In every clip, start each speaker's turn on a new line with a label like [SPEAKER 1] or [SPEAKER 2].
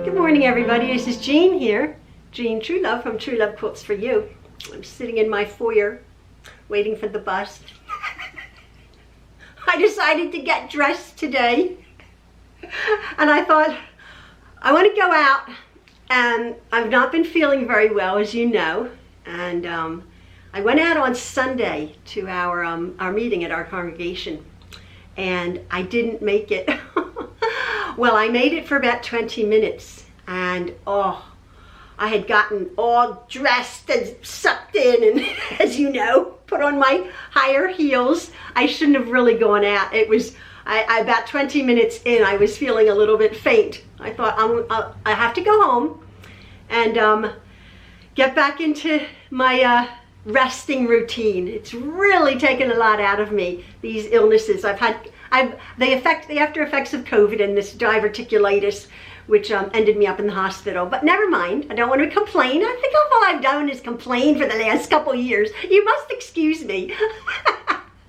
[SPEAKER 1] Good morning, everybody. This is Jean here, Jean Truelove from Truelove Quilts for You. I'm sitting in my foyer waiting for the bus. I decided to get dressed today and I thought I want to go out, and I've not been feeling very well, as you know, and I went out on Sunday to our meeting at our congregation, and I didn't make it. Well, I made it for about 20 minutes, and oh, I had gotten all dressed and sucked in, and as you know, put on my higher heels. I shouldn't have really gone out. It was, about 20 minutes in, I was feeling a little bit faint. I thought, I have to go home and get back into my resting routine. It's really taken a lot out of me, these illnesses. The after effects of COVID and this diverticulitis, which ended me up in the hospital. But never mind, I don't want to complain. I think all I've done is complain for the last couple years. You must excuse me.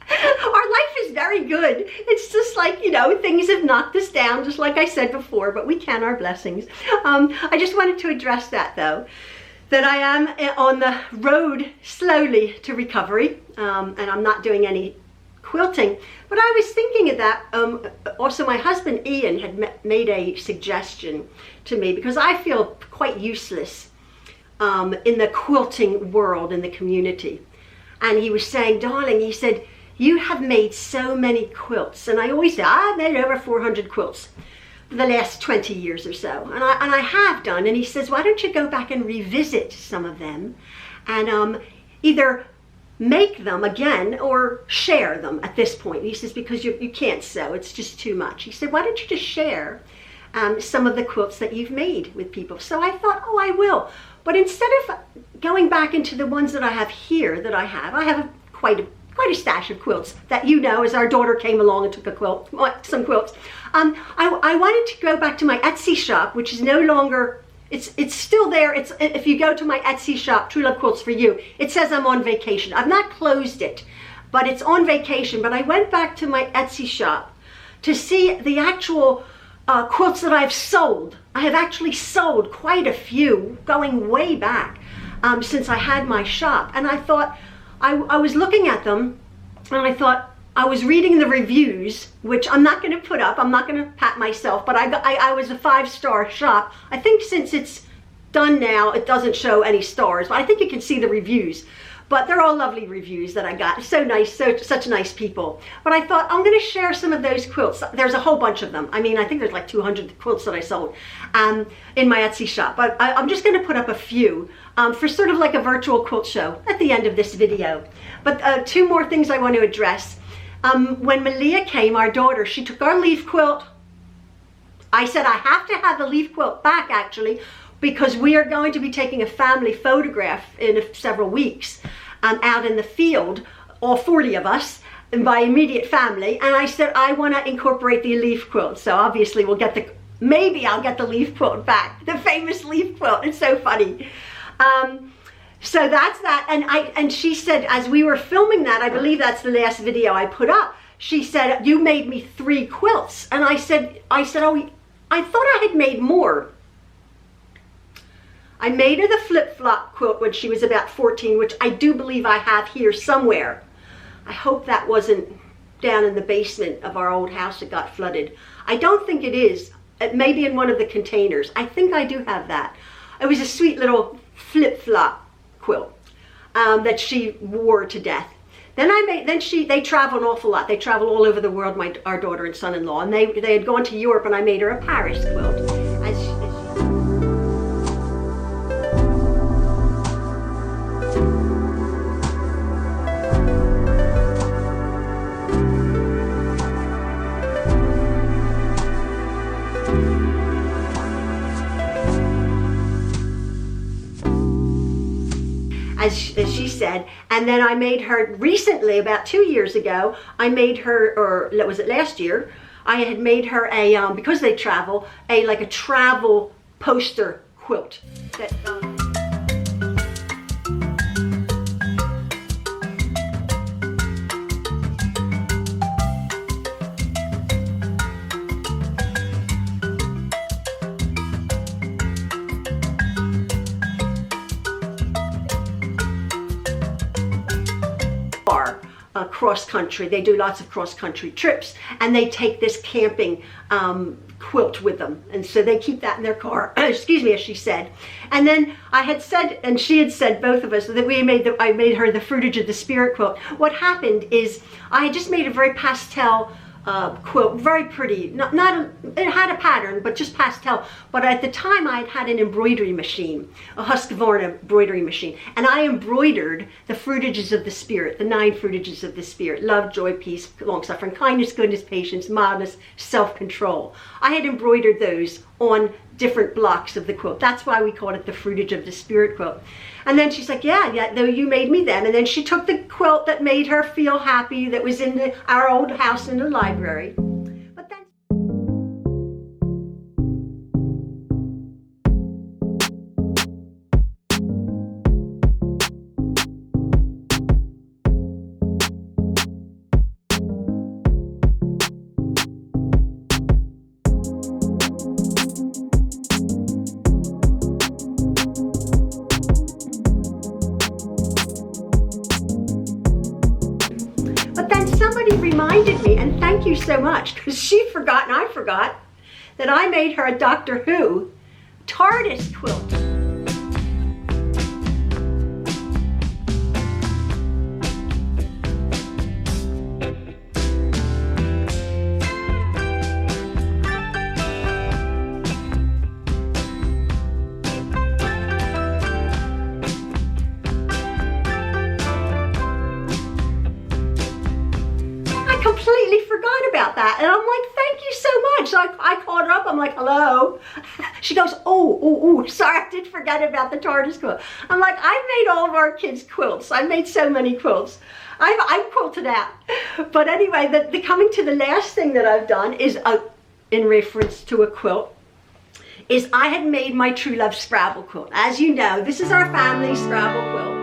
[SPEAKER 1] Our life is very good. It's just like, you know, things have knocked us down, just like I said before, but we count our blessings. I just wanted to address that, though, that I am on the road slowly to recovery, and I'm not doing any quilting. But I was thinking of that. Also, my husband Ian had made a suggestion to me, because I feel quite useless in the quilting world, in the community. And he was saying, darling, he said, you have made so many quilts. And I always say, I've made over 400 quilts for the last 20 years or so. And I have done. And he says, why don't you go back and revisit some of them and either make them again or share them at this point. He says, because you can't sew, it's just too much. He said, why don't you just share some of the quilts that you've made with people? So I thought, oh, I will. But instead of going back into the ones that I have here, I have quite a stash of quilts that, you know, as our daughter came along and took some quilts. I wanted to go back to my Etsy shop, which is no longer, it's still there. If you go to my Etsy shop, Truelove Quilts for You, it says I'm on vacation. I've not closed it, but it's on vacation. But I went back to my Etsy shop to see the actual quilts that I've sold. I have actually sold quite a few, going way back since I had my shop. And I thought, I was looking at them, and I thought, I was reading the reviews, which I'm not going to put up. I'm not going to pat myself, but I was a 5-star shop. I think since it's done now, it doesn't show any stars, but I think you can see the reviews. But they're all lovely reviews that I got. So nice, such nice people. But I thought, I'm going to share some of those quilts. There's a whole bunch of them. I mean, I think there's like 200 quilts that I sold in my Etsy shop. But I'm just going to put up a few for sort of like a virtual quilt show at the end of this video. But two more things I want to address. When Malia came, our daughter, she took our leaf quilt. I said, I have to have the leaf quilt back, actually, because we are going to be taking a family photograph in several weeks out in the field, all 40 of us, and my immediate family. And I said, I want to incorporate the leaf quilt. So obviously maybe I'll get the leaf quilt back, the famous leaf quilt. It's so funny. So that's that. And she said, as we were filming that, I believe that's the last video I put up, she said, you made me 3 quilts. And I said, oh, I thought I had made more. I made her the flip-flop quilt when she was about 14, which I do believe I have here somewhere. I hope that wasn't down in the basement of our old house that got flooded. I don't think it is. It may be in one of the containers. I think I do have that. It was a sweet little flip-flop quilt that she wore to death. Then they travel an awful lot. They travel all over the world, our daughter and son-in-law, and they had gone to Europe, and I made her a Paris quilt. As she said. And then I made her recently, about 2 years ago, I made her, or was it last year, I had made her a, because they travel, like a travel poster quilt. That, cross country. They do lots of cross country trips, and they take this camping quilt with them, and so they keep that in their car. Excuse me, as she said. And then I had said, and she had said, both of us, that I made her the Fruitage of the Spirit quilt. What happened is I had just made a very pastel quilt, very pretty. It had a pattern, but just pastel. But at the time, I had an embroidery machine, a Husqvarna embroidery machine, and I embroidered the fruitages of the Spirit, the 9 fruitages of the Spirit: love, joy, peace, long-suffering, kindness, goodness, patience, mildness, self-control. I had embroidered those on different blocks of the quilt. That's why we called it the Fruitage of the Spirit quilt. And then she's like, yeah, though you made me then. And then she took the quilt that made her feel happy, that was in our old house in the library. But then somebody reminded me, and thank you so much, because she forgot and I forgot, that I made her a Doctor Who TARDIS quilt. Completely forgot about that, and I'm like, thank you so much. So I called her up. I'm like, hello. She goes, oh, sorry, I did forget about the TARDIS quilt. I'm like, I've made all of our kids' quilts. I've made so many quilts. I've quilted out. But anyway, the coming to the last thing that I've done is in reference to a quilt, is I had made my Truelove Scrabble quilt. As you know, this is our family Scrabble quilt.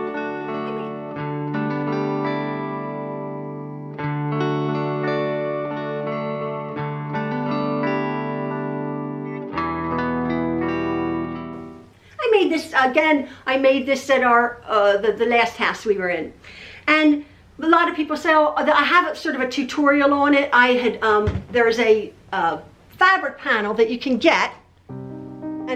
[SPEAKER 1] I made this at our the last house we were in, and a lot of people say, oh, I have sort of a tutorial on it. I had there's a fabric panel that you can get, and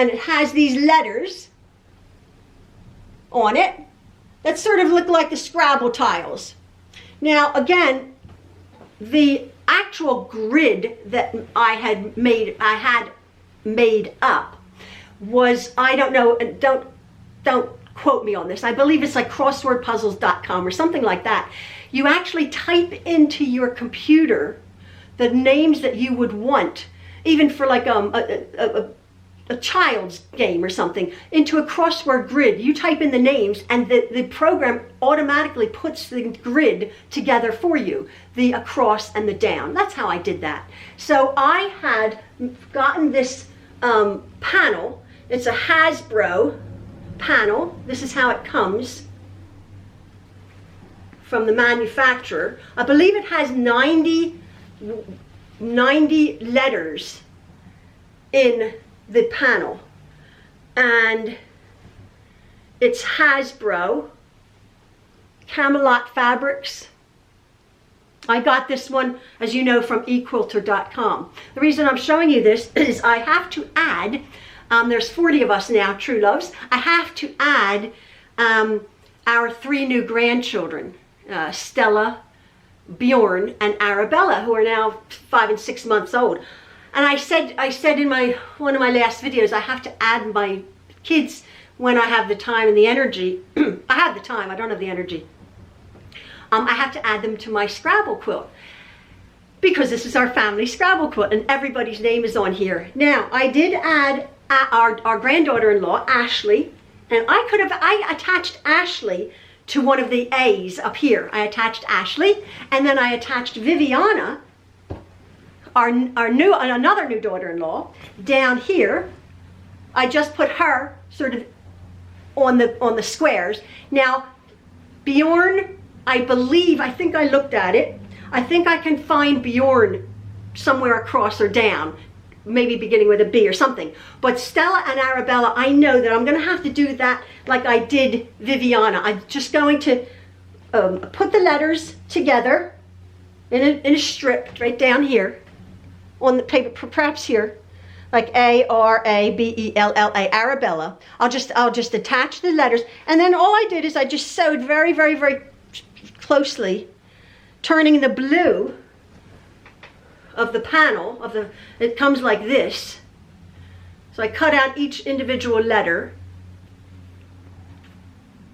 [SPEAKER 1] it has these letters on it that sort of look like the Scrabble tiles. Now again, the actual grid that I had made up was, I don't know, don't quote me on this, I believe it's like crosswordpuzzles.com or something like that. You actually type into your computer the names that you would want, even for like a child's game or something, into a crossword grid. You type in the names, and the program automatically puts the grid together for you, the across and the down. That's how I did that. So I had gotten this panel. It's a Hasbro panel. This is how it comes from the manufacturer. I believe it has 90 letters in the panel, and it's Hasbro, Camelot Fabrics. I got this one, as you know, from equilter.com. The reason I'm showing you this is I have to add, there's 40 of us now, Trueloves. I have to add our 3 new grandchildren, Stella, Bjorn, and Arabella, who are now 5 and 6 months old. And I said in one of my last videos, I have to add my kids when I have the time and the energy. I have the time, I don't have the energy. I have to add them to my Scrabble quilt, because this is our family Scrabble quilt, and everybody's name is on here. Now, I did add our granddaughter-in-law, Ashley, and I attached Ashley to one of the A's up here. I attached Ashley, and then I attached Viviana, another new daughter-in-law, down here. I just put her sort of on the squares. Now, Bjorn, I think I looked at it. I think I can find Bjorn somewhere across or down, maybe beginning with a B or something. But Stella and Arabella, I know that I'm going to have to do that like I did Viviana. I'm just going to put the letters together in a strip right down here on the paper, perhaps here, like Arabella, Arabella. I'll just attach the letters, and then all I did is I just sewed very, very, very closely, turning the blue of the panel it comes like this. So I cut out each individual letter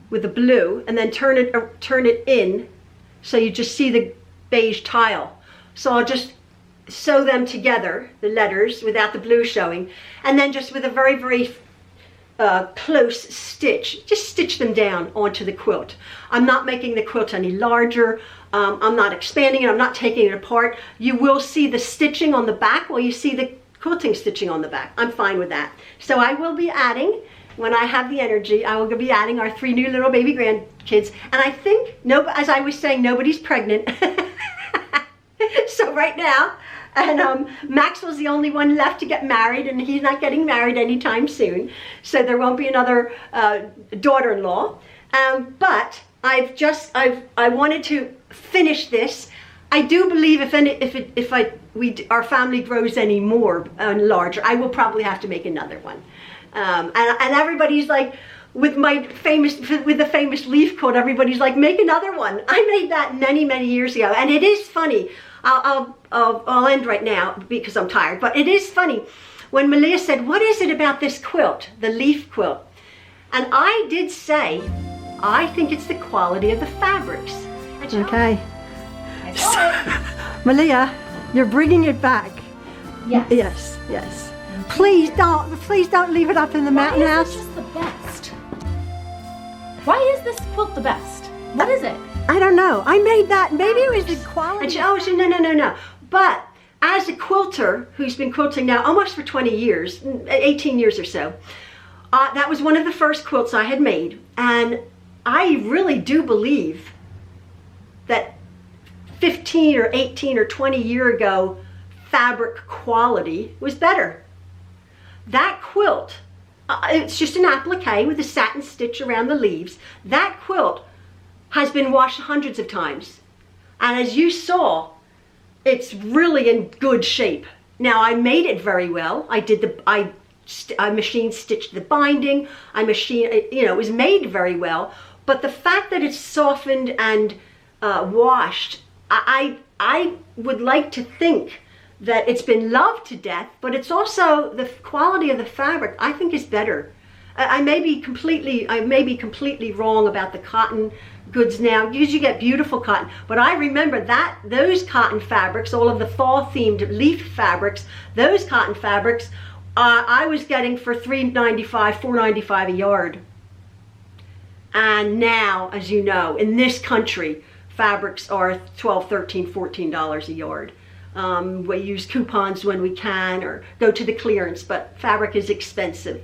[SPEAKER 1] with the blue, and then turn it in, so you just see the beige tile. So I'll just sew them together, the letters, without the blue showing, and then just with a very, very close stitch, just stitch them down onto the quilt. I'm not making the quilt any larger. I'm not expanding it. I'm not taking it apart. You will see the stitching on the back while you see the quilting stitching on the back. I'm fine with that. So I will be adding, when I have the energy, I will be adding our 3 new little baby grandkids. And I think, as I was saying, nobody's pregnant. So right now, and Maxwell's the only one left to get married, and he's not getting married anytime soon. So there won't be another daughter-in-law. But I wanted to finish this. I do believe if our family grows any more and larger, I will probably have to make another one. And everybody's like, with the famous leaf quilt, everybody's like, make another one. I made that many, many years ago, and it is funny. I'll end right now because I'm tired, but it is funny when Malia said, what is it about this quilt, the leaf quilt? And I did say, I think it's the quality of the fabrics. Okay.
[SPEAKER 2] I saw it.
[SPEAKER 1] Malia, you're bringing it back.
[SPEAKER 2] Yes.
[SPEAKER 1] Yes, yes. Please don't leave it up in the mountain house.
[SPEAKER 2] Why is it just the best? Why is this quilt the best? What is it?
[SPEAKER 1] I don't know. I made that. Maybe it was the quality. No. But as a quilter who's been quilting now almost for 20 years, 18 years or so, that was one of the first quilts I had made. And I really do believe that 15 or 18 or 20 years ago, fabric quality was better. That quilt, it's just an applique with a satin stitch around the leaves. That quilt has been washed hundreds of times. And as you saw, it's really in good shape. Now, I made it very well. I machine stitched the binding. It was made very well. But the fact that it's softened and washed, I would like to think that it's been loved to death, but it's also the quality of the fabric, I think, is better. I may be completely wrong about the cotton goods now, because you get beautiful cotton, but I remember those cotton fabrics, all of the fall themed leaf fabrics, those cotton fabrics, I was getting for $3.95, $4.95 a yard. And now, as you know, in this country, fabrics are $12, $13, $14 a yard. We use coupons when we can, or go to the clearance, but fabric is expensive.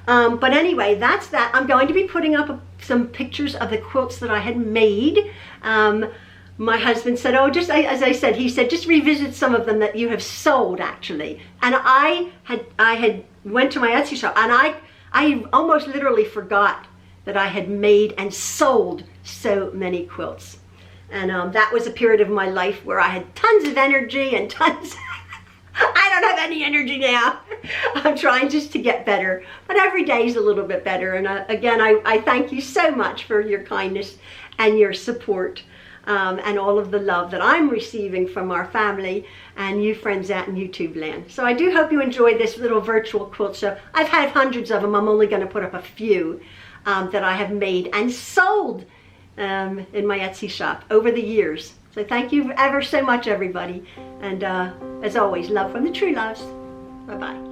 [SPEAKER 1] But anyway, that's that. I'm going to be putting up some pictures of the quilts that I had made. My husband said, as I said, he said, just revisit some of them that you have sold, actually. And I had went to my Etsy shop, and I almost literally forgot that I had made and sold so many quilts. And that was a period of my life where I had tons of energy and tons. I don't have any energy now. I'm trying just to get better, but every day is a little bit better. And again, I thank you so much for your kindness and your support, and all of the love that I'm receiving from our family and you friends out in YouTube land. So I do hope you enjoy this little virtual quilt show. I've had hundreds of them. I'm only going to put up a few that I have made and sold in my Etsy shop over the years. So thank you ever so much, everybody. And as always, love from the Trueloves. Bye-bye.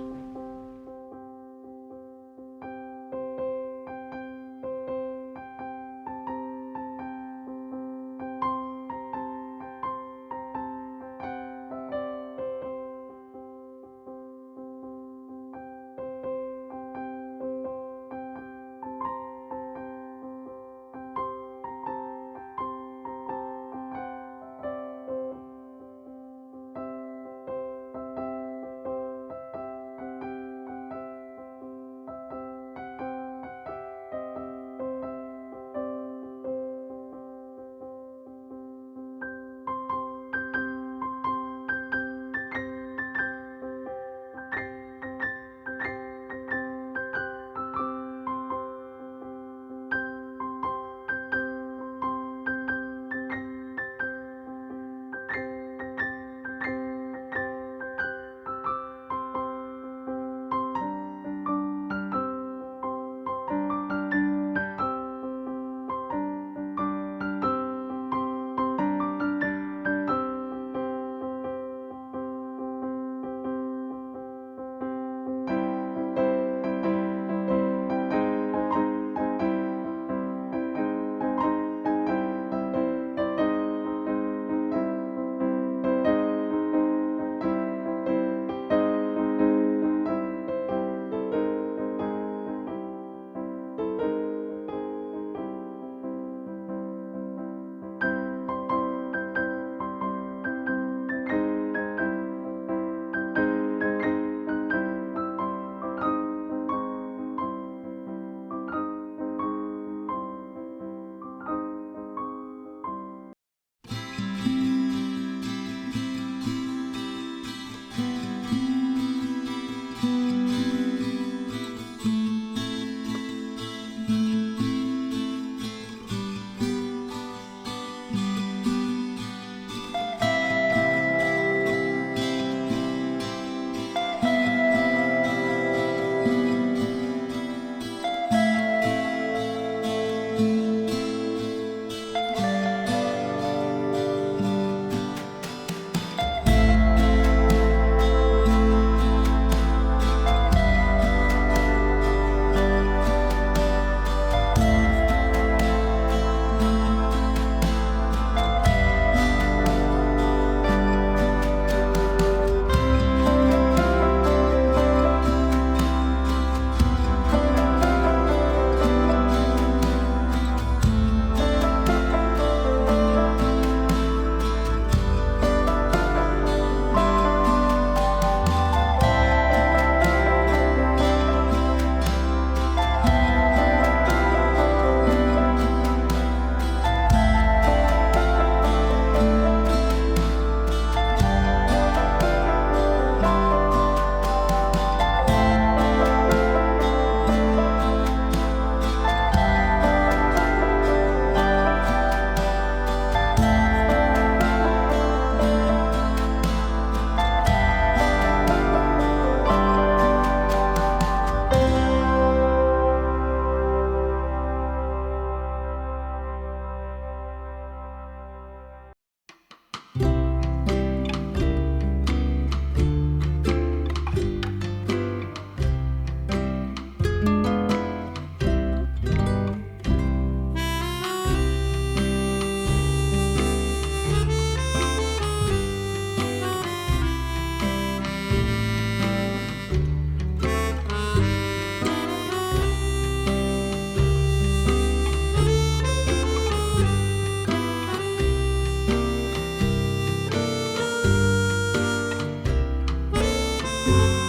[SPEAKER 1] you.